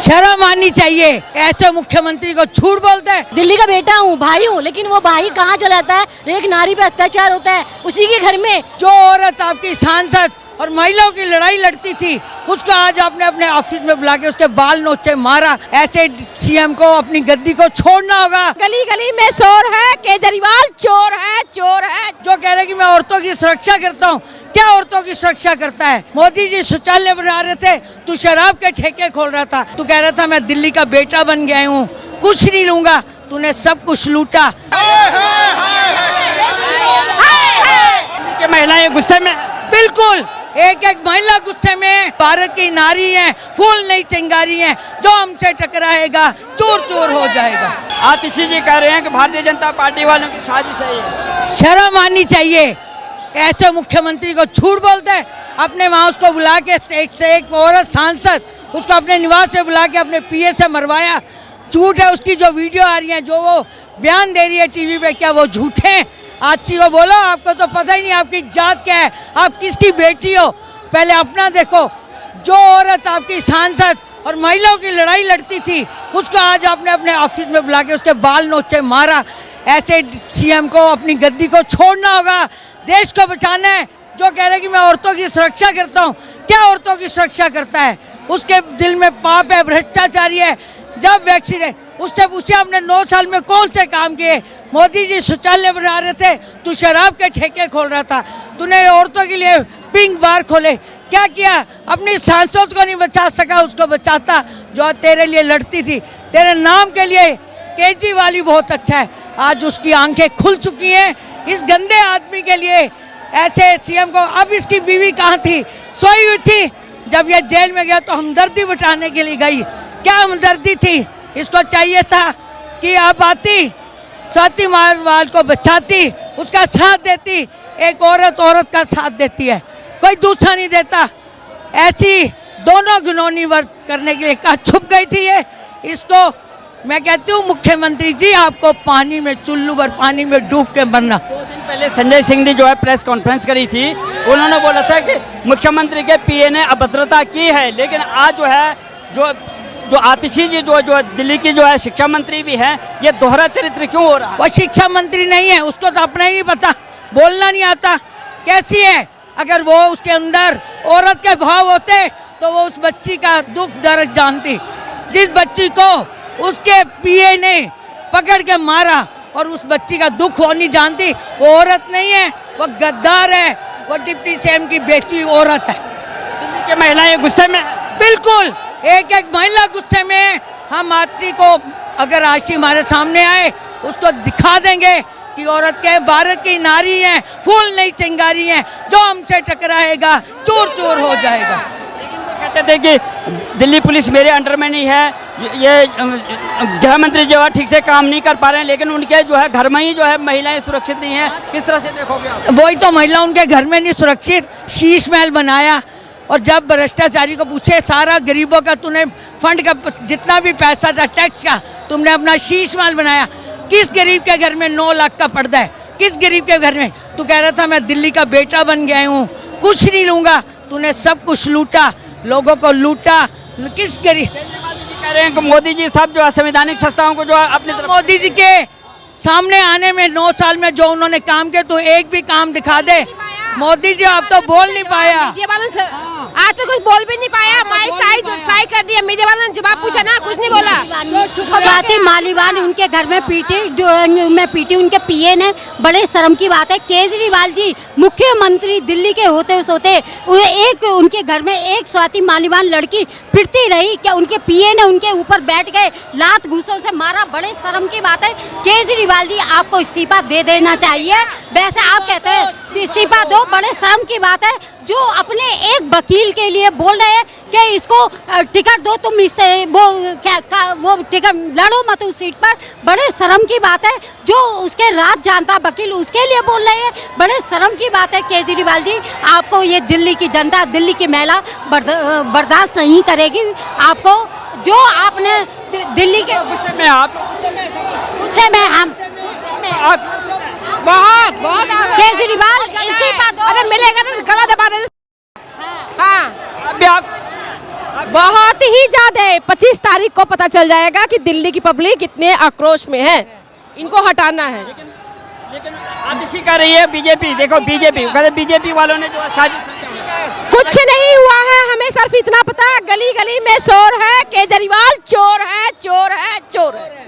शर्म आनी चाहिए। ऐसे मुख्यमंत्री को झूठ बोलते हैं। दिल्ली का बेटा हूँ, भाई हूँ, लेकिन वो भाई कहाँ चला जाता है? एक नारी पे अत्याचार होता है उसी के घर में। जो औरत आपकी सांसद और महिलाओं की लड़ाई लड़ती थी, उसको आज आपने अपने ऑफिस में बुला के उसके बाल नोचे मारा। ऐसे सीएम को अपनी गद्दी को छोड़ना होगा। गली गली में शोर है, केजरीवाल चोर है, चोर है। जो कह रहे कि मैं औरतों की सुरक्षा करता हूँ, क्या औरतों की सुरक्षा करता है? मोदी जी शौचालय बना रहे थे, तू शराब के ठेके खोल रहा था। तू कह रहा था मैं दिल्ली का बेटा बन गया हूँ, कुछ नहीं लूंगा। तूने सब कुछ लूटा। महिलाएं गुस्से में, बिल्कुल एक एक महिला गुस्से में। भारत की नारी है, फूल नहीं चिंगारी है। जो हमसे टकराएगा चोर चोर हो जाएगा। आतिशी जी कह रहे हैं कि भारतीय जनता पार्टी वालों की साजिश है ये। शर्म आनी चाहिए। ऐसे मुख्यमंत्री को झूठ बोलते हैं। अपने वहाँ उसको बुला के एक से एक औरत सांसद उसको अपने निवास से बुला के अपने पीए से मरवाया। झूठ है। उसकी जो वीडियो आ रही है, जो वो बयान दे रही है टीवी पे, क्या वो झूठे हैं? आची को बोलो, आपको तो पता ही नहीं आपकी जात क्या है, आप किसकी बेटी हो। पहले अपना देखो। जो औरत आपकी सांसद और महिलाओं की लड़ाई लड़ती थी, उसको आज आपने अपने ऑफिस में बुला के उसके बाल नोचे मारा। ऐसे सीएम को अपनी गद्दी को छोड़ना होगा। देश को बचाना है। जो कह रहे हैं कि मैं औरतों की सुरक्षा करता हूँ, क्या औरतों की सुरक्षा करता है? उसके दिल में पाप है, भ्रष्टाचारी है। जब वैक्सीन है, उससे पूछे आपने 9 साल में कौन से काम किए? मोदी जी शौचालय बना रहे थे, तू शराब के ठेके खोल रहा था। तूने औरतों के लिए पिंक बार खोले, क्या किया? अपनी सांसद को नहीं बचा सका, उसको बचाता जो तेरे लिए लड़ती थी। तेरे नाम के लिए केजरीवाल ही बहुत अच्छा है। आज उसकी आंखें खुल चुकी हैं इस गंदे आदमी के लिए। ऐसे सीएम को, अब इसकी बीवी कहाँ थी? सोई हुई थी। जब ये जेल में गया तो हमदर्दी बटाने के लिए गई। क्या हमदर्दी थी? इसको चाहिए था कि आप आती, स्वाति मारवाल को बचाती, उसका साथ देती। एक औरत का साथ देती है, कोई दूसरा नहीं देता। ऐसी दोनों घिनौनी वर्क करने के लिए कहा छुप गई थी ये। इसको मैं कहती हूँ, मुख्यमंत्री जी आपको पानी में, चुल्लू भर पानी में डूब के मरना। 2 दिन पहले संजय सिंह ने जो है प्रेस कॉन्फ्रेंस करी थी। उन्होंने बोला था कि मुख्यमंत्री के पीए ने अभद्रता की है, लेकिन आज जो है जो आतिशी जी जो दिल्ली की जो है शिक्षा मंत्री भी है, ये दोहरा चरित्र क्यों हो रहा है? वो शिक्षा मंत्री नहीं है, उसको तो अपना ही नहीं पता, बोलना नहीं आता। कैसी है? अगर वो उसके अंदर औरत के भाव होते तो वो उस बच्ची का दुख दर्द जानती। जिस बच्ची को उसके पीए ने पकड़ के मारा और उस बच्ची का दुख वो नहीं जानती। वो औरत नहीं है, वो गद्दार है, वो डिप्टी सीएम की बेटी औरत है। दिल्ली की महिलाएं गुस्से में, बिल्कुल एक एक महिला गुस्से में। हम आची को, अगर आशी हमारे सामने आए, उसको दिखा देंगे कि औरत के, भारत की नारी है, फूल नहीं चिंगारी है। जो हमसे टकराएगा चोर चोर हो जाएगा। लेकिन वो कहते थे कि दिल्ली पुलिस मेरे अंडर में नहीं है, ये गृह मंत्री जो है ठीक से काम नहीं कर पा रहे हैं, लेकिन उनके जो है घर में ही जो है महिलाएं सुरक्षित नहीं है। किस तरह से देखोगे आप? वही तो, महिला उनके घर में नहीं सुरक्षित। शीश महल बनाया, और जब भ्रष्टाचारी को पूछे, सारा गरीबों का तूने फंड का जितना भी पैसा था टैक्स का, तुमने अपना शीश महल बनाया। किस गरीब के घर में 9 लाख का पर्दा है? किस गरीब के घर में? तू कह रहा था मैं दिल्ली का बेटा बन गया हूँ, कुछ नहीं लूंगा। तूने सब कुछ लूटा, लोगों को लूटा। किस गरीब? केजरीवाल जी कह रहे हैं कि मोदी जी सब जो असंवैधानिक संस्थाओं को जो है अपनी तरफ। मोदी जी के सामने आने में 9 साल में जो उन्होंने काम किया, तो एक भी काम दिखा दे। मोदी जी आप तो बोल नहीं पाया। आज तो कुछ बोल भी नहीं पाया। माइक साई कर दिया। मीडिया वालों ने जवाब पूछा ना, कुछ नहीं बोला। स्वाति मालीवाल उनके घर में पीटी उनके पीए ने। बड़े शर्म की बात है। केजरीवाल जी मुख्यमंत्री दिल्ली के होते एक उनके घर में एक स्वाति मालीवाल लड़की फिरती रही, क्या उनके पीए ने उनके ऊपर बैठ गए, लात घूसों से मारा? बड़े शर्म की बात है। केजरीवाल जी आपको इस्तीफा दे देना चाहिए। वैसे आप कहते हैं इस्तीफा दो, बड़े शर्म की बात है। जो अपने एक वकील के लिए बोल रहे हैं कि इसको टिकट दो, तुम इससे वो टिकट लड़ो मत उस सीट पर। बड़े शर्म की बात है। जो उसके राज जानता वकील, उसके लिए बोल रहे हैं। बड़े शर्म की बात है। केजरीवाल जी आपको ये दिल्ली की जनता, दिल्ली की महिला बर्दाश्त नहीं करेगी। आपको जो आपने दिल्ली के गुस्से में आप, गुस्से में हम बहुत केजरीवाल इस्तीफा दो। अरे मिलेगा तो गला दबा देना। हाँ, अभी आप बहुत ही ज्यादा है। 25 तारीख को पता चल जाएगा कि दिल्ली की पब्लिक कितने आक्रोश में है। इनको हटाना है। लेकिन आतिशी कर रही है बीजेपी। देखो बीजेपी कहते बीजेपी वालों ने जो साजिश कुछ नहीं हुआ है, हमें सिर्फ इतना पता है गली गली में शोर है, केजरीवाल चोर है, चोर है, चोर है।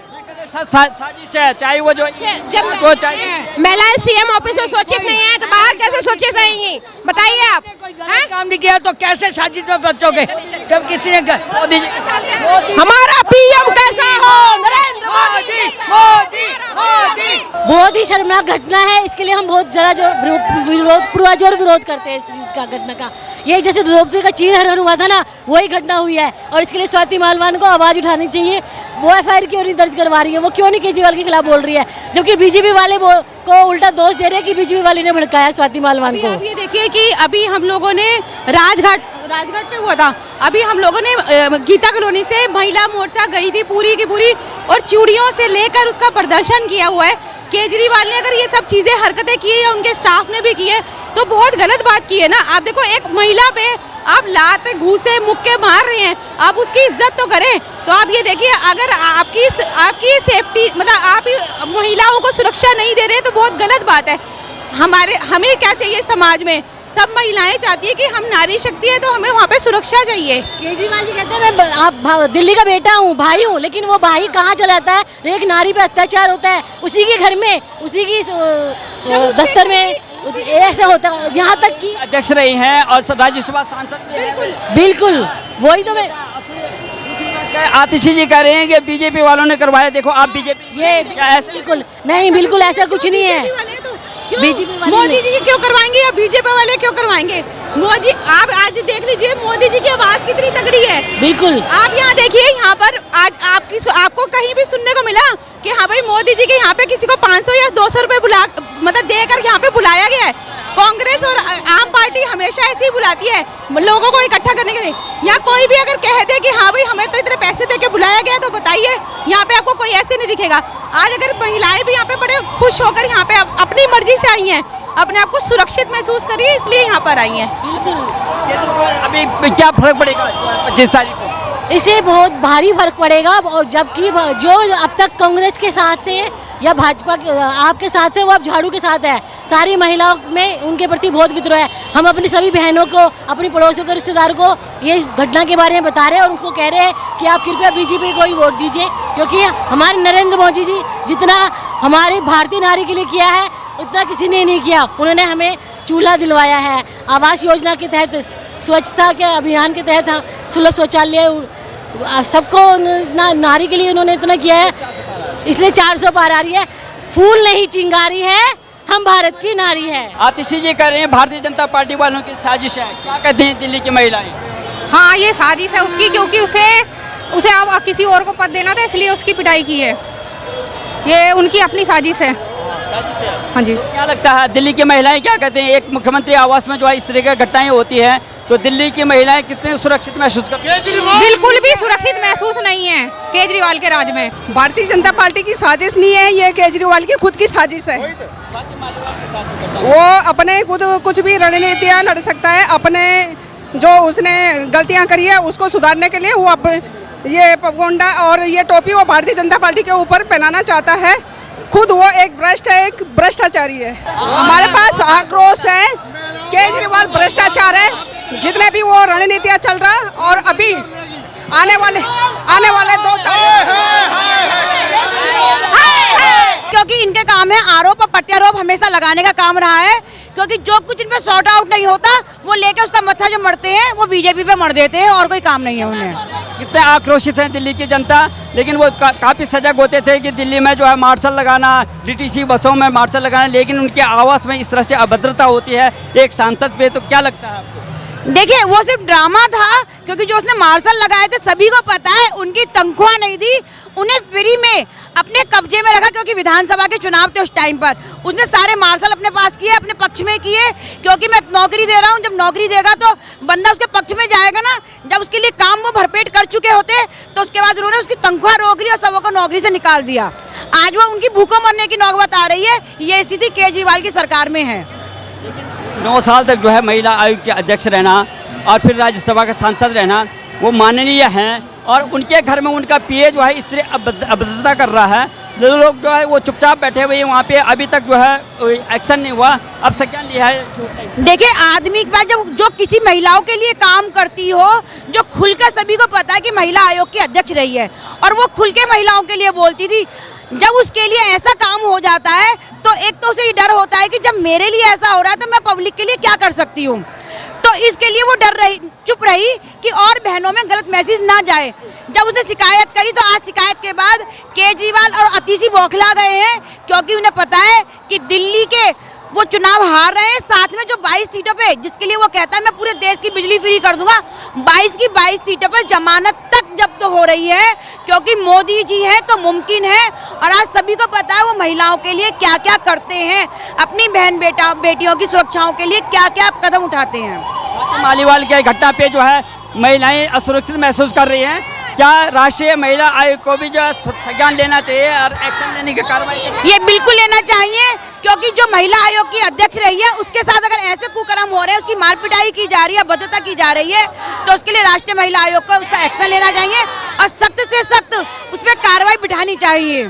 साजिश है, चाहे वो जो चाहिए महिलाएं सीएम ऑफिस में सुरक्षित नहीं है तो बाहर कैसे सुरक्षित रहेंगी? बताइए आप। कोई काम नहीं किया तो कैसे साजिश में बचोगे जब किसी ने मोदी जी हमारा पीएम कैसा हो? नरेंद्र मोदी। मोदी मोदी। बहुत ही शर्मनाक घटना है। इसके लिए हम बहुत जरा जो पुरजोर विरोध करते हैं इस चीज का, घटना का। ये जैसे द्रौपदी का चीरहरण हुआ था ना, वही घटना हुई है और इसके लिए स्वाति मालवान को आवाज उठानी चाहिए। वो एफआईआर क्यों नहीं दर्ज करवा रही है? वो क्यों नहीं केजरीवाल के खिलाफ बोल रही है? जबकि बीजेपी वाले को उल्टा दोष दे रहे हैं कि बीजेपी वाले ने भड़काया स्वाति मालवान को। अब ये देखिए कि अभी हम लोगों ने राजघाट पे हुआ था, अभी हम लोगों ने गीता कॉलोनी से महिला मोर्चा गई थी पूरी की पूरी और चूड़ियों से लेकर उसका प्रदर्शन किया हुआ है। केजरीवाल ने अगर ये सब चीजें हरकतें की है या उनके स्टाफ ने भी की है तो बहुत गलत बात की है ना। आप देखो एक महिला पे आप लाते घूसे मुक्के मार रहे हैं, आप उसकी इज्जत तो करें। तो आप ये देखिए अगर आपकी सेफ्टी मतलब आप महिलाओं को सुरक्षा नहीं दे रहे तो बहुत गलत बात है। हमें क्या चाहिए समाज में? सब महिलाएं चाहती है कि हम नारी शक्ति है तो हमें वहाँ पे सुरक्षा चाहिए। केजरीवाल जी कहते हैं मैं आप दिल्ली का बेटा हूँ, भाई हूँ, लेकिन वो भाई कहाँ चला जाता है? एक नारी पे अत्याचार होता है उसी के घर में, उसी की दफ्तर में ऐसा होता है। यहाँ तक कि अध्यक्ष रही हैं और राज्यसभा सांसद। बिल्कुल वही तो मैं आतिशी जी कह रहे हैं कि बीजेपी वालों ने करवाया। देखो आप बीजेपी ये बिल्कुल नहीं, बिल्कुल ऐसा कुछ नहीं है। बीजेपी वाले मोदी जी क्यों करवाएंगे या बीजेपी वाले क्यों करवाएंगे? मोदी आप आज देख लीजिए मोदी जी की आवाज कितनी तगड़ी है। बिल्कुल आप यहाँ देखिए, यहाँ पर आज आपको कहीं भी सुनने को मिला कि हाँ भाई मोदी जी के यहाँ पे किसी को 500 या 200 रुपए मतलब देकर यहाँ पे बुलाया गया है। कांग्रेस और आम पार्टी हमेशा ऐसे ही बुलाती है लोगों को इकट्ठा करने के लिए। या कोई भी अगर कह दे कि हाँ भाई हमें तो इतने पैसे देके बुलाया गया तो बताइए, यहाँ पे आपको कोई ऐसे नहीं दिखेगा। आज अगर महिलाएं भी यहाँ पे बड़े खुश होकर यहाँ पे अपनी मर्जी से आई हैं, अपने आप को सुरक्षित महसूस करिए इसलिए यहाँ पर आई हैं। अभी क्या फर्क पड़ेगा 25 तारीख को? इससे बहुत भारी फर्क पड़ेगा। और जबकि जो अब तक कांग्रेस के साथ थे या भाजपा आपके साथ है वो अब झाड़ू के साथ है। सारी महिलाओं में उनके प्रति बहुत विद्रोह है। हम अपनी सभी बहनों को, अपनी पड़ोसियों को, रिश्तेदारों को ये घटना के बारे में बता रहे हैं और उनको कह रहे हैं कि आप कृपया बीजेपी को ही वोट दीजिए, क्योंकि हमारे नरेंद्र मोदी जी जितना हमारी भारतीय नारी के लिए किया है उतना किसी ने नहीं किया। उन्होंने हमें चूल्हा दिलवाया है, आवास योजना के तहत, स्वच्छता के अभियान के तहत सुलभ शौचालय सबको नारी के लिए उन्होंने इतना किया है, इसलिए 400 पार आ रही है। फूल नहीं चिंगारी है, हम भारत की नारी है। आतिशी जी कह रहे हैं भारतीय जनता पार्टी वालों की साजिश है। क्या कहते हैं दिल्ली की महिलाएं? हाँ ये साजिश है उसकी, क्योंकि उसे अब किसी और को पद देना था इसलिए उसकी पिटाई की है। ये उनकी अपनी साजिश है। हाँ जी। तो क्या लगता है दिल्ली की महिलाएं क्या कहते हैं? एक मुख्यमंत्री आवास में जो है इस तरह की घटनाएं होती है तो दिल्ली की महिलाएं कितने सुरक्षित महसूस करती हैं? बिल्कुल भी सुरक्षित महसूस नहीं है केजरीवाल के राज में। भारतीय जनता पार्टी की साजिश नहीं है, ये केजरीवाल की खुद की साजिश है। वो अपने खुद कुछ भी रणनीतियाँ लड़ सकता है, अपने जो उसने गलतियाँ करी है उसको सुधारने के लिए वो ये पगोंडा और ये टोपी वो भारतीय जनता पार्टी के ऊपर पहनाना चाहता है। खुद वो एक भ्रष्ट है, एक भ्रष्टाचारी है। हमारे पास आक्रोश है, केजरीवाल भ्रष्टाचार है। जितने भी वो रणनीतियाँ चल रहा और अभी आने वाले 2 क्योंकि इनके काम है आरोप और प्रत्यारोप हमेशा लगाने का काम रहा है, क्योंकि जो कुछ इन पे सॉर्ट आउट नहीं होता वो लेके उसका मत्था जो मरते हैं वो बीजेपी पे मर देते हैं और कोई काम नहीं है उन्हें। कितने आक्रोशित है दिल्ली की जनता, लेकिन वो काफ़ी सजग होते थे कि दिल्ली में जो है मार्शल लगाना, डीटीसी बसों में मार्शल लगाना, लेकिन उनके आवास में इस तरह से अभद्रता होती है एक सांसद पे। तो क्या लगता है आपको? देखिए वो सिर्फ ड्रामा था, क्योंकि जो उसने मार्शल लगाए थे सभी को पता है उनकी तनख्वाह नहीं दी, उन्हें फ्री में अपने कब्जे में रखा, क्योंकि विधानसभा के चुनाव थे उस टाइम पर। उसने सारे मार्शल अपने पास किए, अपने पक्ष में किए, क्योंकि मैं नौकरी दे रहा हूँ। जब नौकरी देगा तो बंदा उसके पक्ष में जाएगा ना। जब उसके लिए काम वो भरपेट कर चुके होते तो उसके बाद उन्होंने उसकी तनख्वाह रोक ली और सबों को नौकरी से निकाल दिया। आज वो उनकी भूखों मरने की नौबत आ रही है। ये स्थिति केजरीवाल की सरकार में है। 9 साल तक जो है महिला आयोग के अध्यक्ष रहना और फिर राज्यसभा का सांसद रहना, वो माननीय हैं और उनके घर में उनका पीए जो है इस तरह अभद्रता कर रहा है। जो लोग जो है वो चुपचाप बैठे हुए हैं वहाँ पे, अभी तक जो है एक्शन नहीं हुआ। अब संज्ञान लिया है। देखिए, आदमी के पास जब जो किसी महिलाओं के लिए काम करती हो, जो खुलकर सभी को पता है कि महिला आयोग की अध्यक्ष रही है और वो खुल के महिलाओं के लिए बोलती थी, जब उसके लिए ऐसा काम हो जाता है तो एक तो उसे डर होता है कि जब मेरे लिए ऐसा हो रहा है तो मैं पब्लिक के लिए क्या कर सकती हूँ। तो इसके लिए वो चुप रही कि और बहनों में गलत मैसेज ना जाए। जब उसने शिकायत करी तो आज शिकायत के बाद केजरीवाल और अतिशी बौखला गए हैं, क्योंकि उन्हें पता है कि दिल्ली के वो चुनाव हार रहे हैं। साथ में जो 22 सीटों पे जिसके लिए वो कहता है मैं पूरे देश की बिजली फ्री कर दूंगा, 22 की 22 सीटों पर जमानत तक जब्त हो रही है, क्योंकि मोदी जी हैं तो मुमकिन है। और आज सभी को पता है वो महिलाओं के लिए क्या क्या करते हैं, अपनी बहन बेटियों की सुरक्षाओं के लिए क्या क्या कदम उठाते हैं। मालीवाल के घटना पे जो है महिलाएं असुरक्षित महसूस कर रही हैं। क्या राष्ट्रीय महिला आयोग को भी जो है संज्ञान लेना चाहिए और एक्शन लेने की कार्रवाई? ये बिल्कुल लेना चाहिए, क्योंकि जो महिला आयोग की अध्यक्ष रही है उसके साथ अगर ऐसे कुकर्म हो रहे हैं, उसकी मारपिटाई की जा रही है, भद्रता की जा रही है, तो उसके लिए राष्ट्रीय महिला आयोग को उसका एक्शन लेना चाहिए और सख्त से सख्त उस पर कार्रवाई बिठानी चाहिए।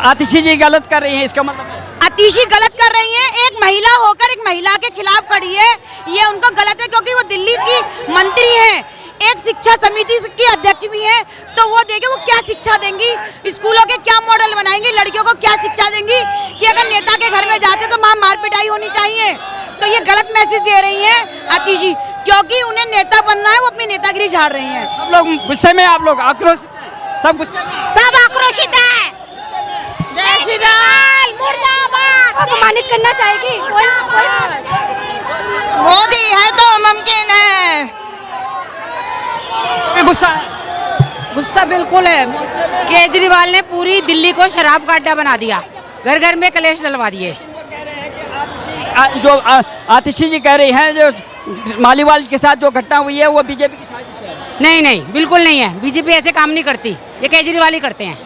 आतिशी जी गलत कर रही हैं, इसका मतलब आतिशी गलत कर रही हैं। एक महिला होकर एक महिला के खिलाफ खड़ी है, ये उनको गलत है, क्योंकि वो दिल्ली की मंत्री हैं, एक शिक्षा समिति की अध्यक्ष भी है। तो वो देखे वो क्या शिक्षा देंगी, स्कूलों के क्या मॉडल बनाएंगी, लड़कियों को क्या शिक्षा देंगी कि अगर नेता के घर में जाते तो वहाँ मारपिटाई होनी चाहिए। तो ये गलत मैसेज दे रही हैं आतिशी, क्योंकि उन्हें नेता बनना है, वो अपनी नेतागिरी झाड़ रही हैं। सब लोग गुस्से में, आप लोग आक्रोशित हैं, सब गुस्से में, सब आक्रोशित है। जय श्री राम, मुर्दाबाद। अपमानित करना चाहेगी मोदी है तो मुमकिन है। गुस्सा है, गुस्सा बिल्कुल है। केजरीवाल ने पूरी दिल्ली को शराब का अड्डा बना दिया, घर घर में कलेश डलवा दिए। जो आतिशी जी कह रही हैं जो मालीवाल के साथ जो घटना हुई है वो बीजेपी की साजिश है। नहीं नहीं, बिल्कुल नहीं है। बीजेपी ऐसे काम नहीं करती, ये केजरीवाल ही करते हैं।